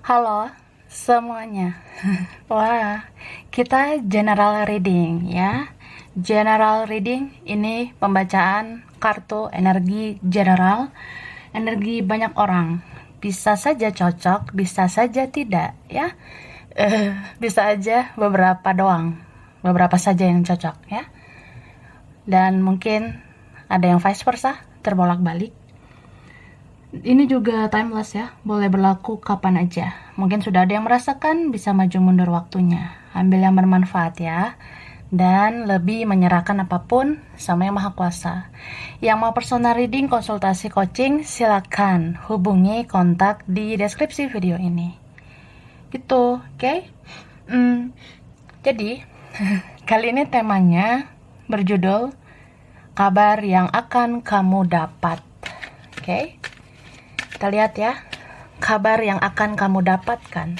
Halo semuanya. Wah, kita general reading ya. General reading ini pembacaan kartu energi general, energi banyak orang. Bisa saja cocok, bisa saja tidak ya. Bisa aja beberapa doang. Beberapa saja yang cocok ya. Dan mungkin ada yang vice versa, terbolak-balik. Ini juga timeless ya, boleh berlaku kapan aja. Mungkin sudah ada yang merasakan, bisa maju mundur waktunya. Ambil yang bermanfaat ya. Dan lebih menyerahkan apapun sama Yang Maha Kuasa. Yang mau personal reading, konsultasi coaching, silakan hubungi kontak di deskripsi video ini. Gitu, oke? Jadi, kali ini temanya berjudul kabar yang akan kamu dapat. Oke? Kita lihat ya, kabar yang akan kamu dapatkan.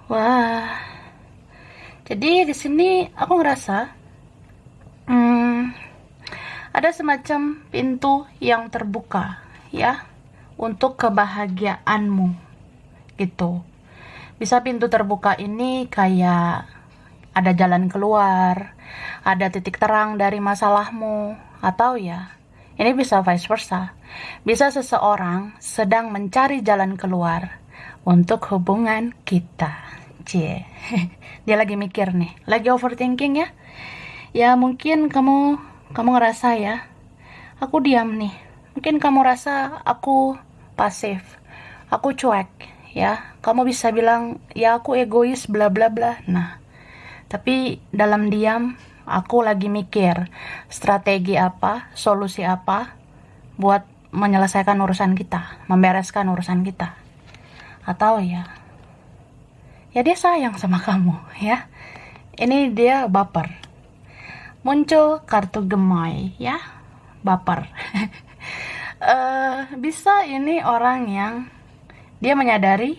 Wah, jadi di sini aku ngerasa ada semacam pintu yang terbuka ya untuk kebahagiaanmu gitu. Bisa pintu terbuka ini kayak ada jalan keluar, ada titik terang dari masalahmu, atau ya, ini bisa vice versa. Bisa seseorang sedang mencari jalan keluar untuk hubungan kita. Cie, dia lagi mikir nih, lagi overthinking ya. Ya mungkin kamu ngerasa ya, aku diam nih. Mungkin kamu rasa aku pasif, aku cuek. Ya, kamu bisa bilang, ya aku egois, bla bla bla. Nah, tapi dalam diam, aku lagi mikir strategi apa, solusi apa buat menyelesaikan urusan kita, membereskan urusan kita. Atau ya dia sayang sama kamu, ya. Ini dia baper. Muncul kartu gemoy, ya, baper. Bisa ini orang yang dia menyadari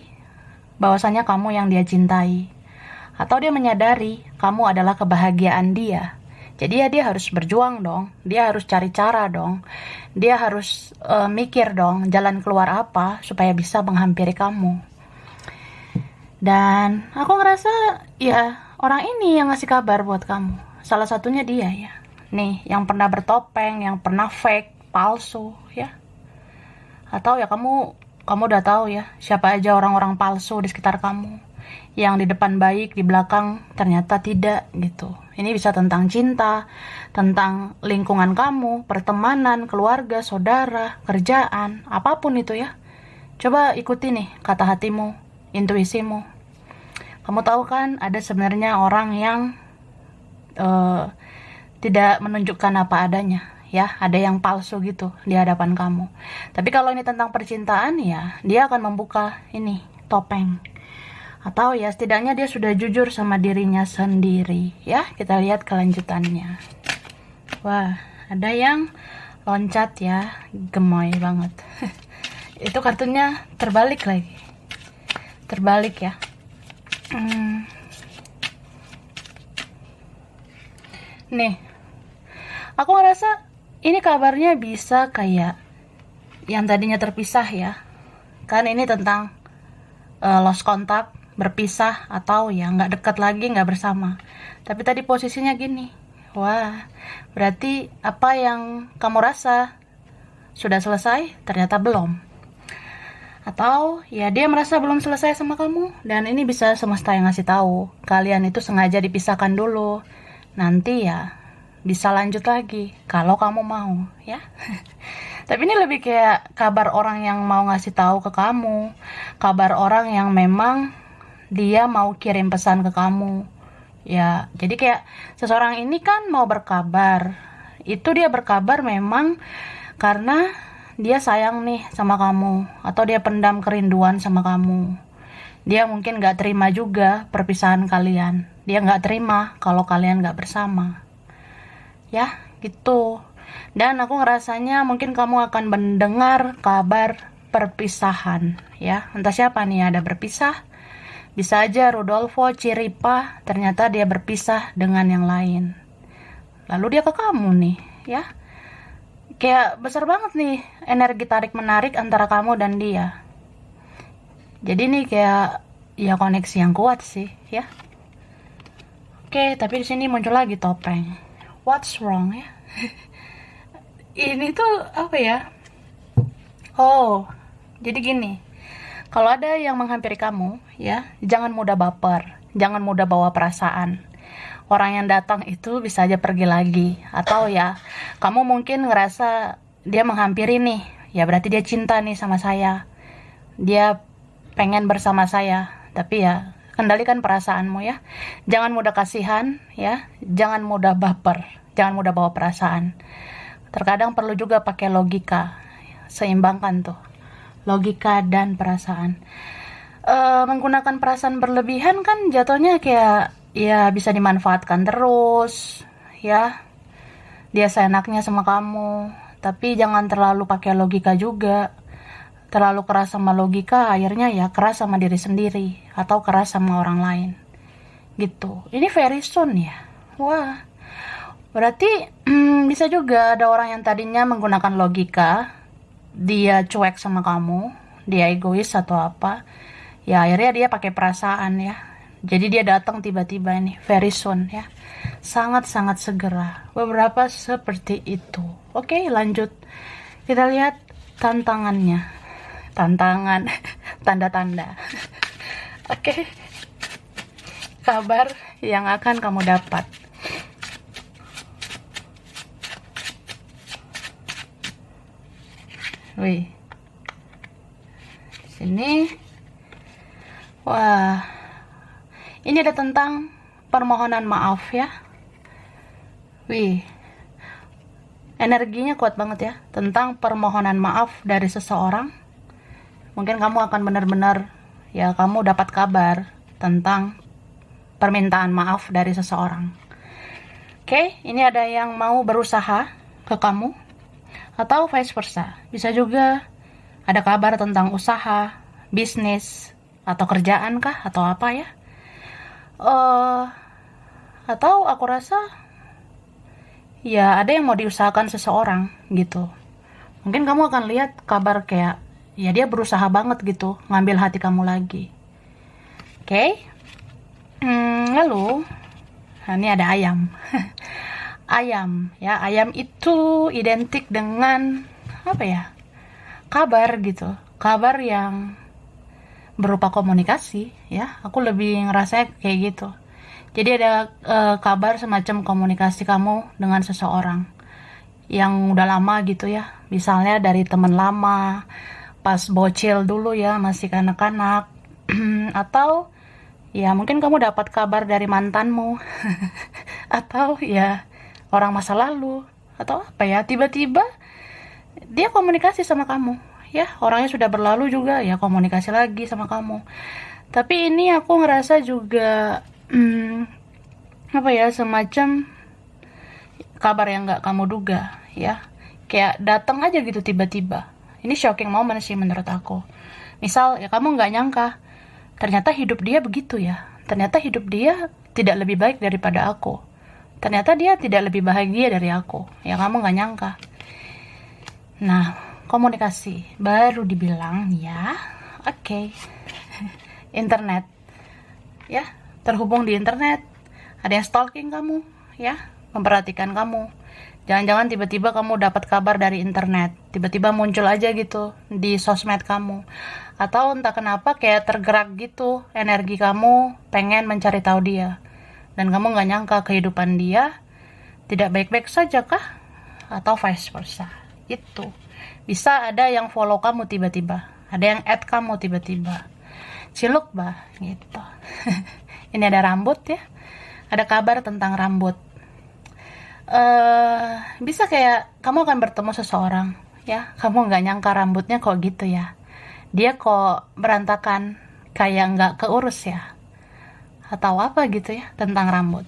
bahwasanya kamu yang dia cintai, atau dia menyadari kamu adalah kebahagiaan dia. Jadi ya dia harus berjuang dong, dia harus cari cara dong, dia harus mikir dong jalan keluar apa supaya bisa menghampiri kamu. Dan aku ngerasa ya orang ini yang ngasih kabar buat kamu. Salah satunya dia ya. Nih, yang pernah bertopeng, yang pernah fake, palsu ya. Atau ya kamu udah tahu ya siapa aja orang-orang palsu di sekitar kamu, yang di depan baik, di belakang ternyata tidak gitu. Ini bisa tentang cinta, tentang lingkungan kamu, pertemanan, keluarga, saudara, kerjaan, apapun itu ya. Coba ikuti nih kata hatimu, intuisimu. Kamu tahu kan ada sebenarnya orang yang tidak menunjukkan apa adanya. Ya, ada yang palsu gitu di hadapan kamu. Tapi kalau ini tentang percintaan ya, dia akan membuka ini topeng. Atau ya setidaknya dia sudah jujur sama dirinya sendiri. Ya, kita lihat kelanjutannya. Wah, ada yang loncat ya, gemoy banget. Itu kartunya terbalik lagi. Terbalik ya. Nih, aku ngerasa ini kabarnya bisa kayak yang tadinya terpisah ya. Kan ini tentang lost contact, berpisah, atau ya nggak dekat lagi, nggak bersama. Tapi tadi posisinya gini. Wah, berarti apa yang kamu rasa sudah selesai, ternyata belum. Atau ya dia merasa belum selesai sama kamu, dan ini bisa semesta yang ngasih tahu. Kalian itu sengaja dipisahkan dulu. Nanti ya bisa lanjut lagi kalau kamu mau ya. Tapi ini lebih kayak kabar orang yang mau ngasih tahu ke kamu, kabar orang yang memang dia mau kirim pesan ke kamu ya. Jadi kayak seseorang ini kan mau berkabar, itu dia berkabar memang karena dia sayang nih sama kamu, atau dia pendam kerinduan sama kamu. Dia mungkin gak terima juga perpisahan kalian, dia gak terima kalau kalian gak bersama ya gitu. Dan aku ngerasanya mungkin kamu akan mendengar kabar perpisahan ya. Entah siapa nih ada berpisah, Bisa aja Rodolfo Ciripa ternyata dia berpisah dengan yang lain. Lalu dia ke kamu nih, ya. Kayak besar banget nih energi tarik-menarik antara kamu dan dia. Jadi nih kayak ya koneksi yang kuat sih, ya. Oke, tapi di sini muncul lagi topeng. What's wrong ya? Ini tuh apa ya? Oh, jadi gini. Kalau ada yang menghampiri kamu, ya, jangan mudah baper, jangan mudah bawa perasaan. Orang yang datang itu bisa aja pergi lagi, atau ya, kamu mungkin ngerasa dia menghampiri nih, ya berarti dia cinta nih sama saya. Dia pengen bersama saya, tapi ya, kendalikan perasaanmu ya. Jangan mudah kasihan, ya, jangan mudah baper, jangan mudah bawa perasaan. Terkadang perlu juga pakai logika, seimbangkan tuh logika dan perasaan. Menggunakan perasaan berlebihan kan jatuhnya kayak ya bisa dimanfaatkan terus, ya. Dia seenaknya sama kamu, tapi jangan terlalu pakai logika juga. Terlalu keras sama logika, akhirnya ya keras sama diri sendiri atau keras sama orang lain. Gitu. Ini very soon ya. Wah. Berarti bisa juga ada orang yang tadinya menggunakan logika, dia cuek sama kamu, dia egois atau apa, ya akhirnya dia pakai perasaan ya. Jadi dia datang tiba-tiba ini, very soon ya. Sangat-sangat segera. Beberapa seperti itu. Oke, lanjut. Kita lihat tantangannya. Tantangan, tanda-tanda. Oke. Kabar yang akan kamu dapat. Wih. Sini. Wah. Ini ada tentang permohonan maaf ya. Wih. Energinya kuat banget ya, tentang permohonan maaf dari seseorang. Mungkin kamu akan benar-benar ya kamu dapat kabar tentang permintaan maaf dari seseorang. Oke, ini ada yang mau berusaha ke kamu. Atau vice versa, bisa juga ada kabar tentang usaha, bisnis, atau kerjaan kah, atau apa ya. Atau aku rasa ya ada yang mau diusahakan seseorang gitu. Mungkin kamu akan lihat kabar kayak ya dia berusaha banget gitu ngambil hati kamu lagi. Oke. Lalu ini ada ayam. Ayam ya, ayam itu identik dengan apa ya, kabar gitu, kabar yang berupa komunikasi ya. Aku lebih ngerasa kayak gitu. Jadi ada kabar semacam komunikasi kamu dengan seseorang yang udah lama gitu ya, misalnya dari teman lama pas bocil dulu ya, masih kanak-kanak. Atau ya mungkin kamu dapat kabar dari mantanmu atau ya orang masa lalu, atau apa ya, tiba-tiba dia komunikasi sama kamu ya, orangnya sudah berlalu juga ya komunikasi lagi sama kamu. Tapi ini aku ngerasa juga apa ya, semacam kabar yang gak kamu duga ya, kayak datang aja gitu tiba-tiba. Ini shocking moment sih menurut aku. Misal ya kamu gak nyangka ternyata hidup dia begitu ya, ternyata hidup dia tidak lebih baik daripada aku, ternyata dia tidak lebih bahagia dari aku, ya kamu gak nyangka. Nah, komunikasi baru dibilang ya. Oke. Internet ya, terhubung di internet, ada yang stalking kamu ya, memperhatikan kamu. Jangan-jangan tiba-tiba kamu dapat kabar dari internet, tiba-tiba muncul aja gitu di sosmed kamu, atau entah kenapa kayak tergerak gitu energi kamu pengen mencari tahu dia. Dan kamu gak nyangka kehidupan dia tidak baik-baik saja kah? Atau vice versa. Itu. Bisa ada yang follow kamu tiba-tiba. Ada yang add kamu tiba-tiba. Ciluk bah, gitu. Ini ada rambut ya. Ada kabar tentang rambut. Bisa kayak kamu akan bertemu seseorang ya. Kamu gak nyangka rambutnya kok gitu ya. Dia kok berantakan, kayak gak keurus ya. Atau apa gitu ya, tentang rambut.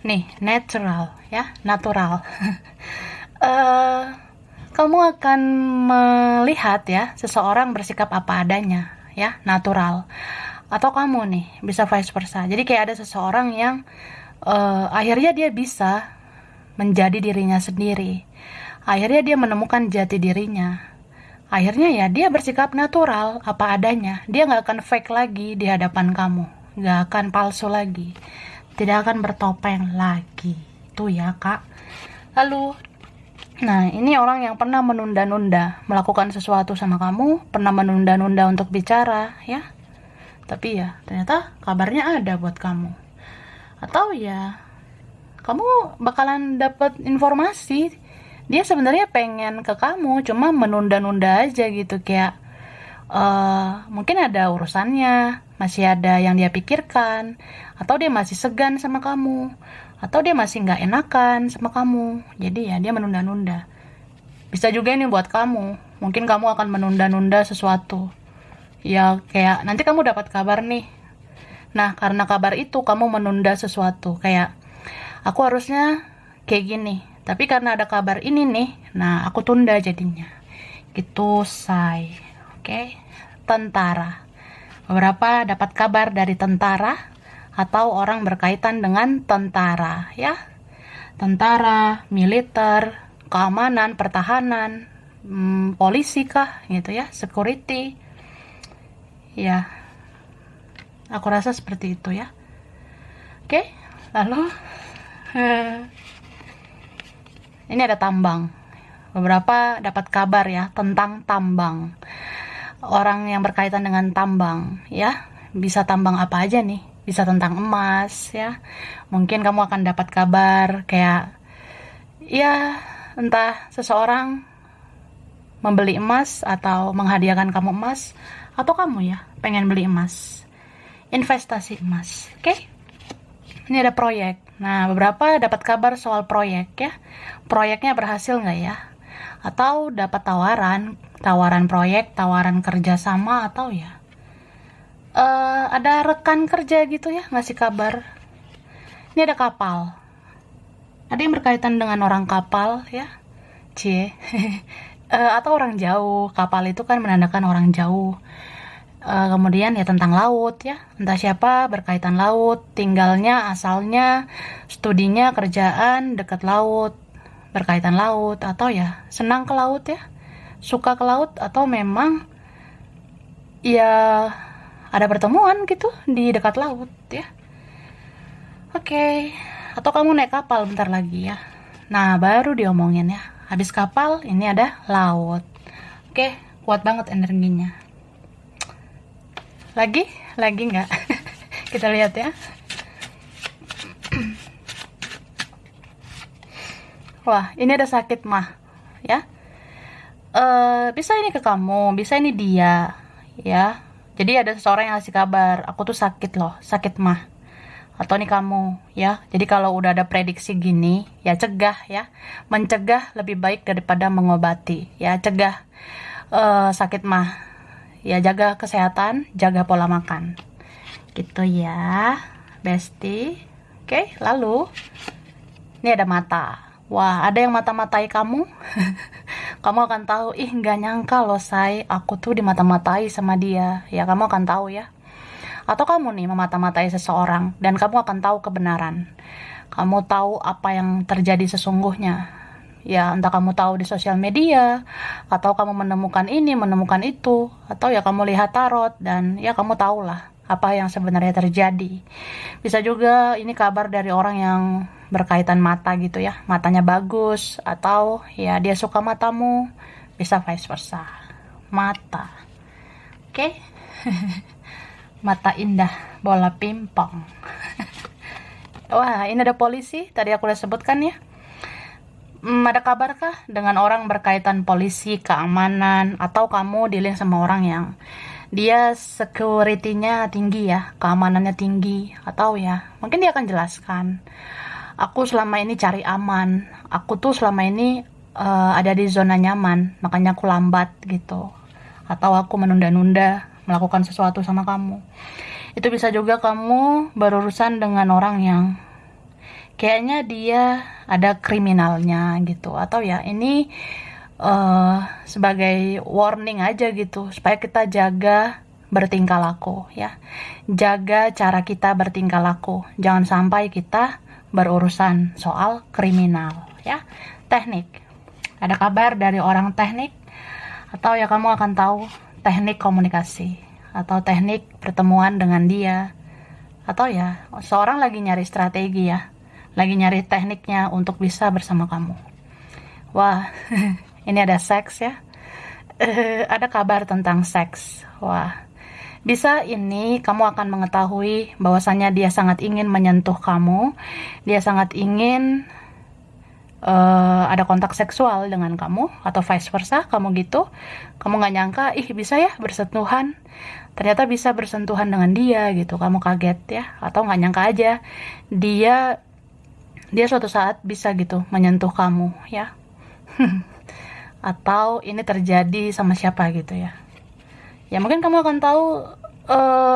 Nih, natural ya, natural. kamu akan melihat ya seseorang bersikap apa adanya, ya, natural. Atau kamu nih bisa vice versa. Jadi kayak ada seseorang yang akhirnya dia bisa menjadi dirinya sendiri. Akhirnya dia menemukan jati dirinya. Akhirnya ya dia bersikap natural apa adanya. Dia nggak akan fake lagi di hadapan kamu, nggak akan palsu lagi, tidak akan bertopeng lagi. Itu ya kak. Lalu, nah ini orang yang pernah menunda-nunda melakukan sesuatu sama kamu, pernah menunda-nunda untuk bicara, ya. Tapi ya ternyata kabarnya ada buat kamu. Atau ya kamu bakalan dapat informasi dia sebenarnya pengen ke kamu, cuma menunda-nunda aja gitu, kayak mungkin ada urusannya, masih ada yang dia pikirkan, atau dia masih segan sama kamu, atau dia masih nggak enakan sama kamu, jadi ya dia menunda-nunda. Bisa juga ini buat kamu, mungkin kamu akan menunda-nunda sesuatu, ya kayak nanti kamu dapat kabar nih, nah karena kabar itu kamu menunda sesuatu, kayak aku harusnya kayak gini, tapi karena ada kabar ini nih, nah aku tunda jadinya. Gitu, say. Oke. Tentara. Beberapa dapat kabar dari tentara atau orang berkaitan dengan tentara, ya. Tentara, militer, keamanan, pertahanan, polisi kah, gitu ya, security. Ya. Aku rasa seperti itu ya. Oke. Lalu ini ada tambang. Beberapa dapat kabar ya tentang tambang. Orang yang berkaitan dengan tambang, ya. Bisa tambang apa aja nih? Bisa tentang emas, ya. Mungkin kamu akan dapat kabar kayak ya, entah seseorang membeli emas atau menghadiahkan kamu emas, atau kamu ya pengen beli emas. Investasi emas. Oke? Ini ada proyek. Nah, beberapa dapat kabar soal proyek ya. Proyeknya berhasil nggak ya? Atau dapat tawaran proyek, tawaran kerjasama, atau ya ada rekan kerja gitu ya ngasih kabar. Ini ada kapal. Ada yang berkaitan dengan orang kapal ya. Cie. Atau orang jauh. Kapal itu kan menandakan orang jauh. Kemudian ya tentang laut ya, entah siapa berkaitan laut, tinggalnya, asalnya, studinya, kerjaan dekat laut, berkaitan laut, atau ya senang ke laut ya, suka ke laut, atau memang ya ada pertemuan gitu di dekat laut ya. Oke. Atau kamu naik kapal bentar lagi ya. Nah baru diomongin ya, habis kapal ini ada laut. Oke, kuat banget energinya. Lagi nggak? Kita lihat ya. Wah, ini ada sakit mah, ya. Bisa ini ke kamu, bisa ini dia, ya. Jadi ada seseorang yang ngasih kabar, aku tuh sakit loh, sakit mah. Atau nih kamu, ya. Jadi kalau udah ada prediksi gini, ya cegah ya. Mencegah lebih baik daripada mengobati, ya cegah sakit mah. Ya jaga kesehatan, jaga pola makan. Gitu ya, bestie. Oke, lalu ini ada mata. Wah, ada yang mata-matai kamu. Kamu akan tahu, ih nggak nyangka loh say, aku tuh dimata-matai sama dia. Ya kamu akan tahu ya. Atau kamu nih memata-matai seseorang dan kamu akan tahu kebenaran. Kamu tahu apa yang terjadi sesungguhnya. Ya entah kamu tahu di sosial media, atau kamu menemukan ini, menemukan itu, atau ya kamu lihat tarot dan ya kamu tahulah apa yang sebenarnya terjadi. Bisa juga ini kabar dari orang yang berkaitan mata gitu ya, matanya bagus, atau ya dia suka matamu, bisa vice versa. Mata. Oke. Mata indah, bola pimpong. Wah, ini ada polisi, tadi aku udah sebutkan ya. Ada kabarkah dengan orang berkaitan polisi, keamanan, atau kamu dealing sama orang yang dia security-nya tinggi ya, keamanannya tinggi, atau ya mungkin dia akan jelaskan, aku selama ini cari aman, aku tuh selama ini ada di zona nyaman, makanya aku lambat gitu, atau aku menunda-nunda melakukan sesuatu sama kamu. Itu bisa juga kamu berurusan dengan orang yang kayaknya dia ada kriminalnya gitu, atau ya ini sebagai warning aja gitu, supaya kita jaga bertingkah laku ya. Jaga cara kita bertingkah laku. Jangan sampai kita berurusan soal kriminal ya. Teknik. Ada kabar dari orang teknik, atau ya kamu akan tahu teknik komunikasi atau teknik pertemuan dengan dia, atau ya seorang lagi nyari strategi ya, lagi nyari tekniknya untuk bisa bersama kamu. Wah, ini ada seks ya. Ada kabar tentang seks. Wah, bisa ini kamu akan mengetahui bahwasannya dia sangat ingin menyentuh kamu, dia sangat ingin ada kontak seksual dengan kamu, atau vice versa, kamu gitu. Kamu gak nyangka, bisa ya bersentuhan. Ternyata bisa bersentuhan dengan dia gitu, kamu kaget ya, atau gak nyangka aja dia suatu saat bisa gitu menyentuh kamu ya. Atau ini terjadi sama siapa gitu ya. Ya mungkin kamu akan tahu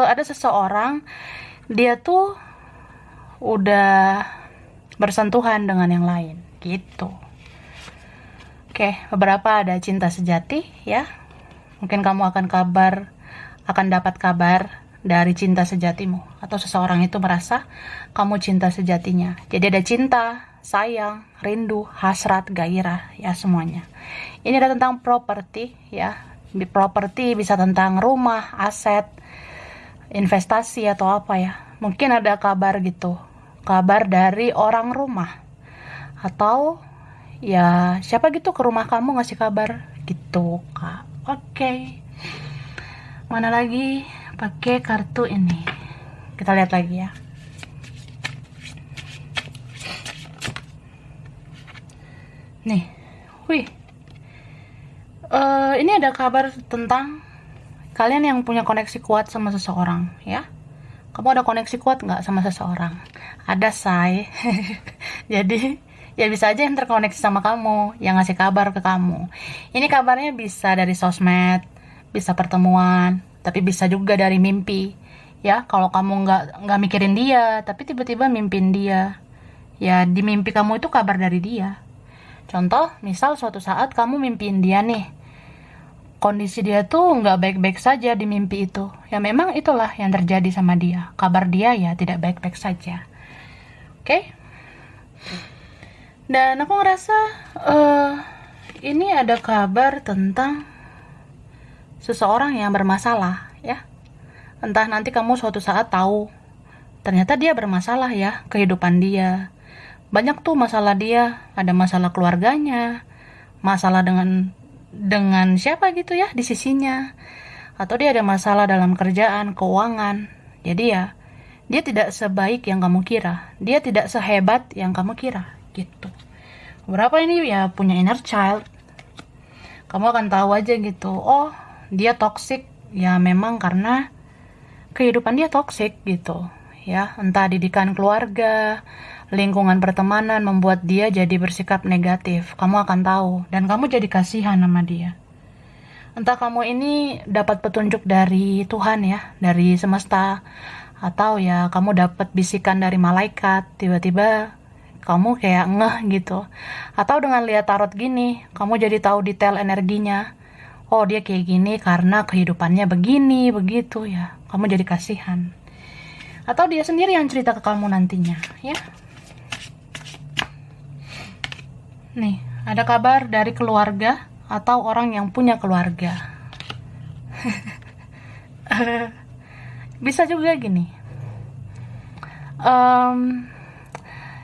ada seseorang, dia tuh udah bersentuhan dengan yang lain gitu. Oke, beberapa ada cinta sejati ya. Mungkin kamu akan dapat kabar dari cinta sejatimu, atau seseorang itu merasa kamu cinta sejatinya. Jadi ada cinta, sayang, rindu, hasrat, gairah ya, semuanya. Ini ada tentang properti ya. Properti bisa tentang rumah, aset, investasi atau apa ya. Mungkin ada kabar gitu, kabar dari orang rumah, atau ya siapa gitu ke rumah kamu ngasih kabar gitu Kak. Oke. Mana lagi pakai kartu ini? Kita lihat lagi ya. Nih, wih. Ini ada kabar tentang kalian yang punya koneksi kuat sama seseorang ya. Kamu ada koneksi kuat nggak sama seseorang? Ada, say. Jadi ya bisa aja yang terkoneksi sama kamu, yang ngasih kabar ke kamu. Ini kabarnya bisa dari sosmed, bisa pertemuan, tapi bisa juga dari mimpi ya. Kalau kamu nggak mikirin dia, tapi tiba-tiba mimpin dia, ya di mimpi kamu itu kabar dari dia. Contoh, misal suatu saat kamu mimpiin dia nih, kondisi dia tuh nggak baik-baik saja di mimpi itu, ya memang itulah yang terjadi sama dia. Kabar dia ya tidak baik-baik saja. Oke? Dan aku ngerasa ini ada kabar tentang seseorang yang bermasalah ya. Entah nanti kamu suatu saat tahu ternyata dia bermasalah ya, kehidupan dia. Banyak tuh masalah dia, ada masalah keluarganya, masalah dengan siapa gitu ya di sisinya, atau dia ada masalah dalam kerjaan, keuangan. Jadi ya dia tidak sebaik yang kamu kira, dia tidak sehebat yang kamu kira gitu. Berapa ini ya punya inner child, kamu akan tahu aja gitu, oh dia toxic ya memang karena kehidupan dia toxic gitu ya. Entah didikan keluarga, lingkungan pertemanan membuat dia jadi bersikap negatif, kamu akan tahu dan kamu jadi kasihan sama dia. Entah kamu ini dapat petunjuk dari Tuhan ya, dari semesta, atau ya kamu dapat bisikan dari malaikat, tiba-tiba kamu kayak ngeh gitu. Atau dengan lihat tarot gini, kamu jadi tahu detail energinya. Oh dia kayak gini karena kehidupannya begini, begitu ya. Kamu jadi kasihan. Atau dia sendiri yang cerita ke kamu nantinya ya. Nih, ada kabar dari keluarga atau orang yang punya keluarga. Bisa juga gini.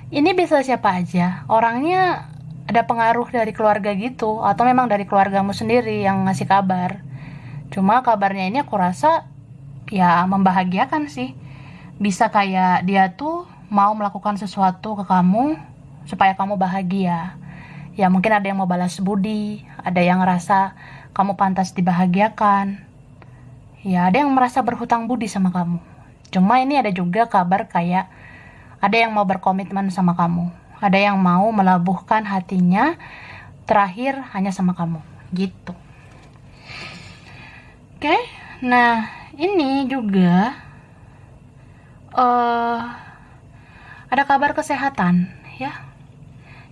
Ini bisa siapa aja. Orangnya ada pengaruh dari keluarga gitu, atau memang dari keluargamu sendiri yang ngasih kabar. Cuma kabarnya ini aku rasa ya membahagiakan sih. Bisa kayak dia tuh mau melakukan sesuatu ke kamu supaya kamu bahagia. Ya mungkin ada yang mau balas budi, ada yang ngerasa kamu pantas dibahagiakan. Ya ada yang merasa berhutang budi sama kamu. Cuma ini ada juga kabar kayak ada yang mau berkomitmen sama kamu. Ada yang mau melabuhkan hatinya terakhir hanya sama kamu. Gitu. Oke, nah ini juga ada kabar kesehatan ya.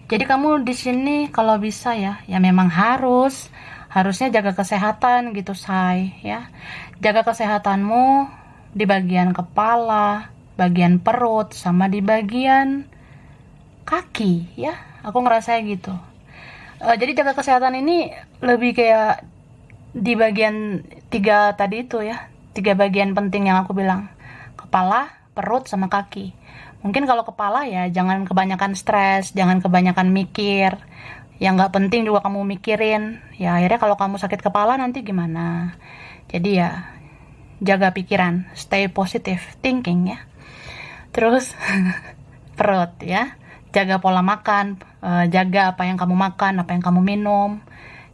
Jadi kamu di sini kalau bisa ya memang harusnya jaga kesehatan gitu, say, ya. Jaga kesehatanmu di bagian kepala, bagian perut, sama di bagian kaki, ya. Aku ngerasa gitu. Jadi jaga kesehatan ini lebih kayak di bagian tiga tadi itu ya, tiga bagian penting yang aku bilang, kepala, perut, sama kaki. Mungkin kalau kepala ya jangan kebanyakan stres, jangan kebanyakan mikir, yang nggak penting juga kamu mikirin, ya akhirnya kalau kamu sakit kepala nanti gimana. Jadi ya jaga pikiran, stay positive thinking ya. Terus perut ya, jaga pola makan, jaga apa yang kamu makan, apa yang kamu minum,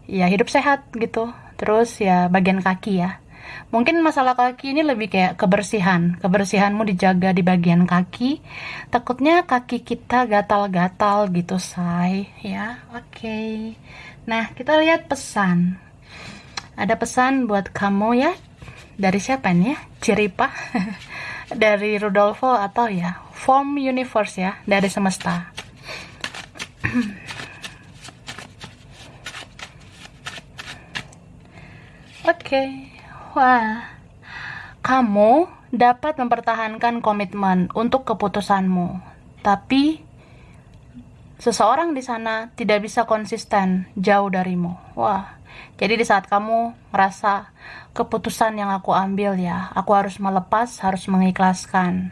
ya hidup sehat gitu. Terus ya bagian kaki ya, mungkin masalah kaki ini lebih kayak kebersihanmu dijaga di bagian kaki, takutnya kaki kita gatal-gatal gitu, say, ya. Oke. Nah, kita lihat pesan. Ada pesan buat kamu ya, dari siapa nih ya? Ciripa dari Rudolfo atau ya Form Universe ya, dari semesta. Oke. Wah, kamu dapat mempertahankan komitmen untuk keputusanmu, tapi seseorang di sana tidak bisa konsisten jauh darimu. Wah, jadi di saat kamu merasa keputusan yang aku ambil ya, aku harus melepas, harus mengikhlaskan,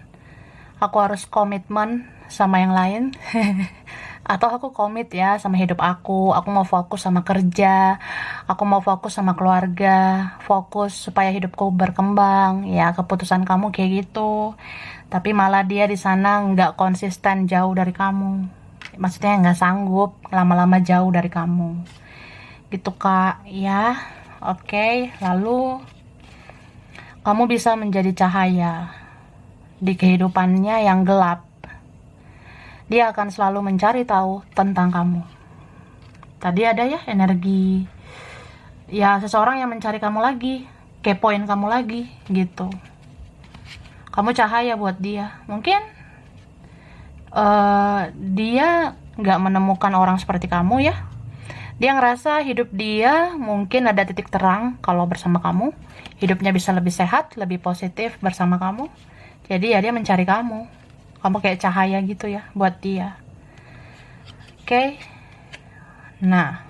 aku harus komitmen sama yang lain, atau aku komit ya sama hidup aku mau fokus sama kerja, aku mau fokus sama keluarga, fokus supaya hidupku berkembang, ya keputusan kamu kayak gitu. Tapi malah dia di sana nggak konsisten jauh dari kamu, maksudnya nggak sanggup lama-lama jauh dari kamu, gitu kak, ya. Oke, lalu kamu bisa menjadi cahaya di kehidupannya yang gelap. Dia akan selalu mencari tahu tentang kamu. Tadi ada ya energi, ya seseorang yang mencari kamu lagi, kepoin kamu lagi, gitu. Kamu cahaya buat dia. Mungkin dia nggak menemukan orang seperti kamu ya. Dia ngerasa hidup dia mungkin ada titik terang kalau bersama kamu. Hidupnya bisa lebih sehat, lebih positif bersama kamu. Jadi ya dia mencari kamu. Kamu kayak cahaya gitu ya buat dia. Oke. Nah,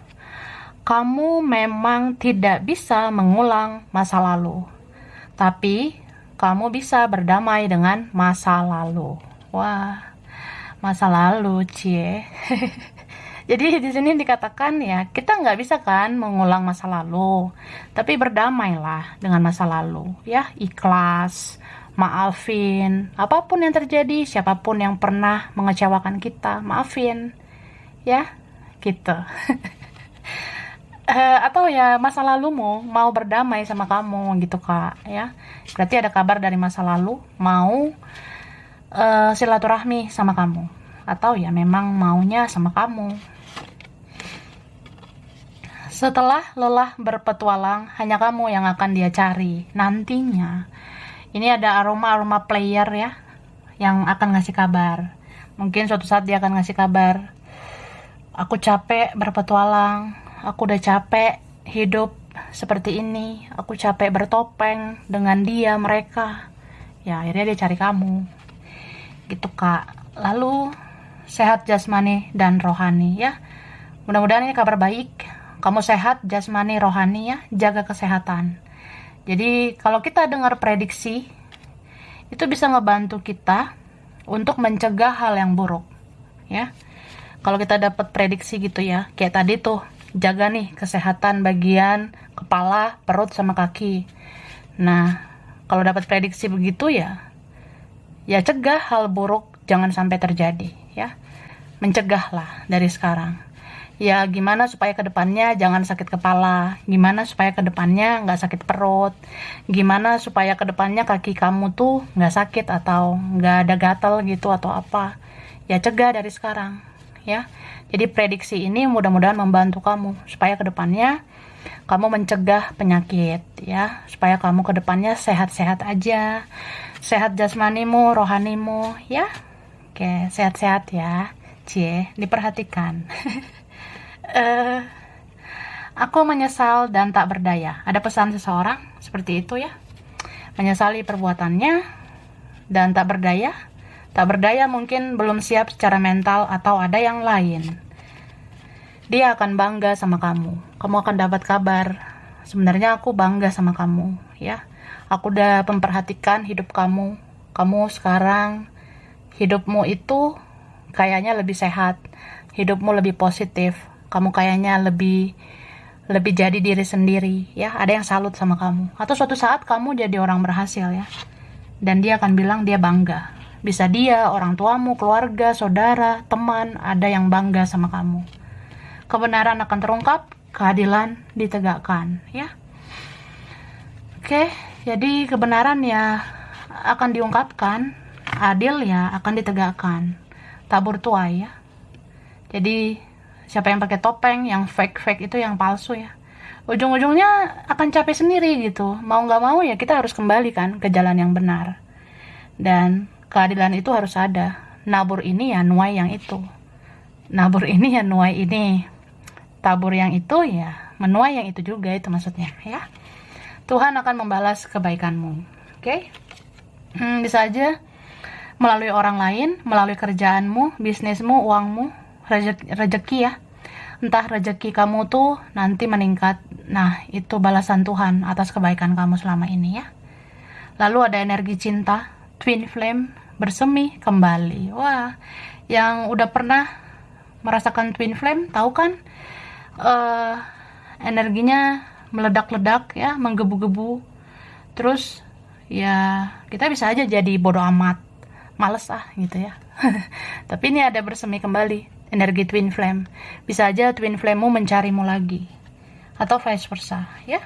kamu memang tidak bisa mengulang masa lalu, tapi kamu bisa berdamai dengan masa lalu. Wah, masa lalu, cie. Jadi di sini dikatakan ya, kita nggak bisa kan mengulang masa lalu, tapi berdamailah dengan masa lalu, ya, ikhlas, maafin apapun yang terjadi, siapapun yang pernah mengecewakan kita, maafin, ya, gitu. Atau ya masa lalumu mau berdamai sama kamu gitu kak, ya. Berarti ada kabar dari masa lalu mau silaturahmi sama kamu, atau ya memang maunya sama kamu. Setelah lelah berpetualang, hanya kamu yang akan dia cari nantinya. Ini ada aroma player ya, yang akan ngasih kabar. Mungkin suatu saat dia akan ngasih kabar, aku capek berpetualang, aku udah capek hidup seperti ini, aku capek bertopeng dengan dia, mereka. Ya akhirnya dia cari kamu, gitu kak. Lalu sehat jasmani dan rohani ya. Mudah-mudahan ini kabar baik. Kamu sehat jasmani rohani ya, jaga kesehatan. Jadi kalau kita dengar prediksi, itu bisa ngebantu kita untuk mencegah hal yang buruk, ya. Kalau kita dapat prediksi gitu ya, kayak tadi tuh, jaga nih kesehatan bagian kepala, perut, sama kaki. Nah, kalau dapat prediksi begitu ya cegah hal buruk jangan sampai terjadi, ya. Mencegahlah dari sekarang. Ya gimana supaya kedepannya jangan sakit kepala, gimana supaya kedepannya nggak sakit perut, gimana supaya kedepannya kaki kamu tuh nggak sakit atau nggak ada gatal gitu atau apa, ya cegah dari sekarang ya. Jadi prediksi ini mudah-mudahan membantu kamu supaya kedepannya kamu mencegah penyakit ya, supaya kamu kedepannya sehat-sehat aja, sehat jasmanimu, rohanimu ya. Oke, sehat-sehat ya. diperhatikan. Eh, aku menyesal dan tak berdaya. Ada pesan seseorang seperti itu ya. Menyesali perbuatannya dan tak berdaya. Tak berdaya mungkin belum siap secara mental atau ada yang lain. Dia akan bangga sama kamu. Kamu akan dapat kabar. Sebenarnya aku bangga sama kamu, ya. Aku udah memperhatikan hidup kamu. Kamu sekarang hidupmu itu kayaknya lebih sehat. Hidupmu lebih positif. Kamu kayaknya lebih jadi diri sendiri, ya. Ada yang salut sama kamu. Atau suatu saat kamu jadi orang berhasil, ya. Dan dia akan bilang dia bangga. Bisa dia, orang tuamu, keluarga, saudara, teman, ada yang bangga sama kamu. Kebenaran akan terungkap, keadilan ditegakkan, ya. Oke, jadi kebenaran ya akan diungkapkan, adil ya akan ditegakkan. Tabur tuai ya. Jadi siapa yang pakai topeng, yang fake itu yang palsu ya. Ujung-ujungnya akan capek sendiri gitu. Mau nggak mau ya kita harus kembali kan ke jalan yang benar. Dan keadilan itu harus ada. Nabur ini ya nuai yang itu. Nabur ini ya nuai ini. Tabur yang itu ya menuai yang itu juga, itu maksudnya ya. Tuhan akan membalas kebaikanmu. Oke? Bisa aja melalui orang lain, melalui kerjaanmu, bisnismu, uangmu, rezeki ya. Entah rezeki kamu tuh nanti meningkat. Nah, itu balasan Tuhan atas kebaikan kamu selama ini ya. Lalu ada energi cinta, twin flame, bersemi kembali. Wah, yang udah pernah merasakan twin flame, tahu kan? Energinya meledak-ledak ya, menggebu-gebu. Terus ya kita bisa aja jadi bodoh amat, males gitu ya. Tapi ini ada bersemi kembali, energi twin flame. Bisa aja twin flame-mu mencarimu lagi, atau vice versa ya.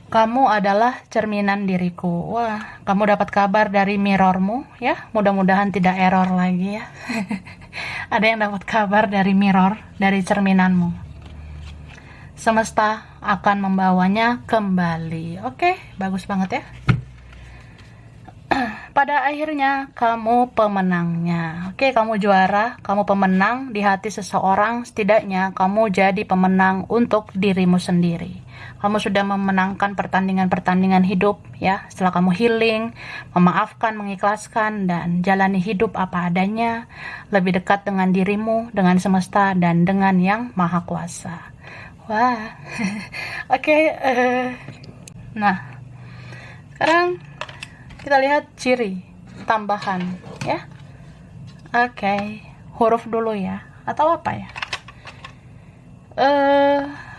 Kamu adalah cerminan diriku. Wah, kamu dapat kabar dari mirrormu ya. Mudah-mudahan tidak error lagi ya. Ada yang dapat kabar dari mirror, dari cerminanmu. Semesta akan membawanya kembali. Oke, bagus banget ya. Pada akhirnya kamu pemenangnya. Oke, kamu juara, kamu pemenang di hati seseorang. Setidaknya kamu jadi pemenang untuk dirimu sendiri. Kamu sudah memenangkan pertandingan-pertandingan hidup ya. Setelah kamu healing, memaafkan, mengikhlaskan, dan jalani hidup apa adanya, lebih dekat dengan dirimu, dengan semesta, dan dengan yang maha kuasa. Wah. Oke, nah sekarang kita lihat ciri tambahan ya. Oke, huruf dulu ya, atau apa ya?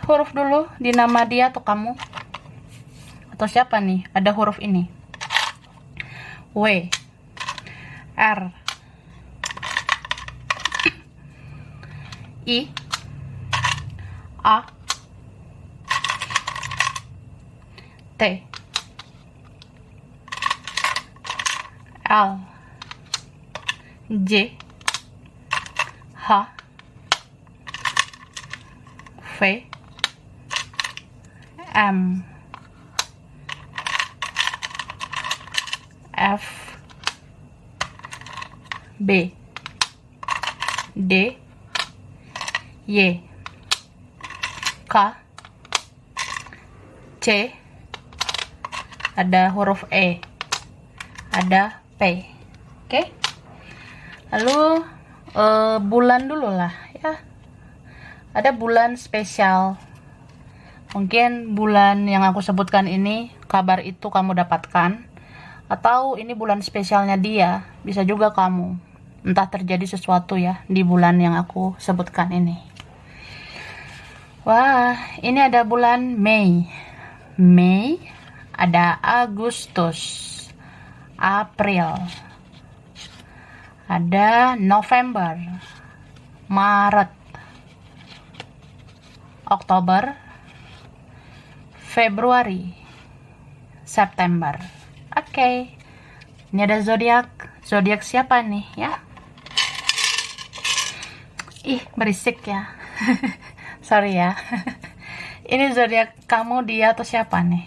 Huruf dulu di nama dia atau kamu atau siapa nih? Ada huruf ini: W, R, I, A, T, L, J, H, V, M, F, B, D, Y, K, C, ada huruf E, ada P. Oke. Lalu bulan dulu lah ya. Ada bulan spesial. Mungkin bulan yang aku sebutkan ini kabar itu kamu dapatkan, atau ini bulan spesialnya dia. Bisa juga kamu, entah terjadi sesuatu ya di bulan yang aku sebutkan ini. Wah, ini ada bulan Mei. Mei, ada Agustus, April, ada November, Maret, Oktober, Februari, September. Oke. Ini ada zodiak. Zodiak siapa nih ya? Ih, berisik ya. Sorry ya. Ini zodiak kamu, dia atau siapa nih?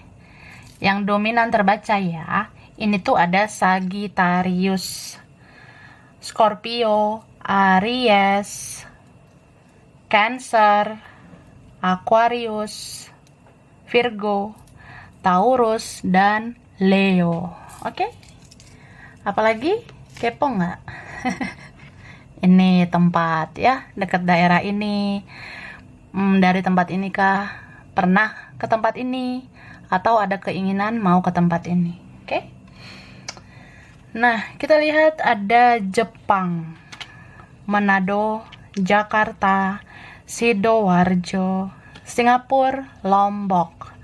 Yang dominan terbaca ya. Ini tuh ada Sagittarius, Scorpio, Aries, Cancer, Aquarius, Virgo, Taurus, dan Leo. Oke? Apalagi? Kepo nggak? Ini tempat ya, dekat daerah ini. Dari tempat ini kah? Pernah ke tempat ini? Atau ada keinginan mau ke tempat ini? Oke? Nah, kita lihat ada Jepang, Manado, Jakarta, Sidoarjo, Singapura, Lombok,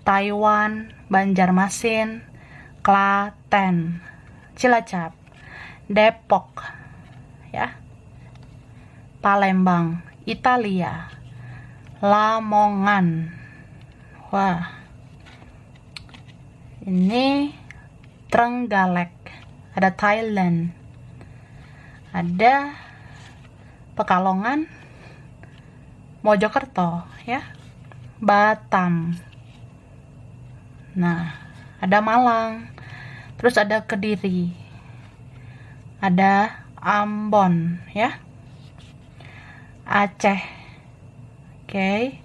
Taiwan, Banjarmasin, Klaten, Cilacap, Depok, ya, Palembang, Italia, Lamongan. Wah, ini Trenggalek, ada Thailand, ada Pekalongan, Mojokerto, ya, Batam. Nah, ada Malang, terus ada Kediri, ada Ambon, ya, Aceh. Oke.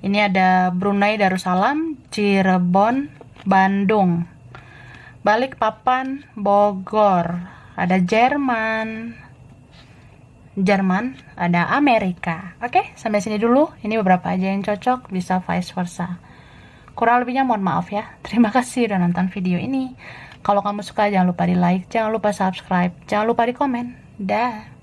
Ini ada Brunei Darussalam, Cirebon, Bandung, Balikpapan, Bogor, ada Jerman, ada Amerika. Oke, sampai sini dulu. Ini beberapa aja yang cocok, bisa vice versa. Kurang lebihnya mohon maaf ya. Terima kasih udah nonton video ini. Kalau kamu suka jangan lupa di like, jangan lupa subscribe, jangan lupa di komen. Dah.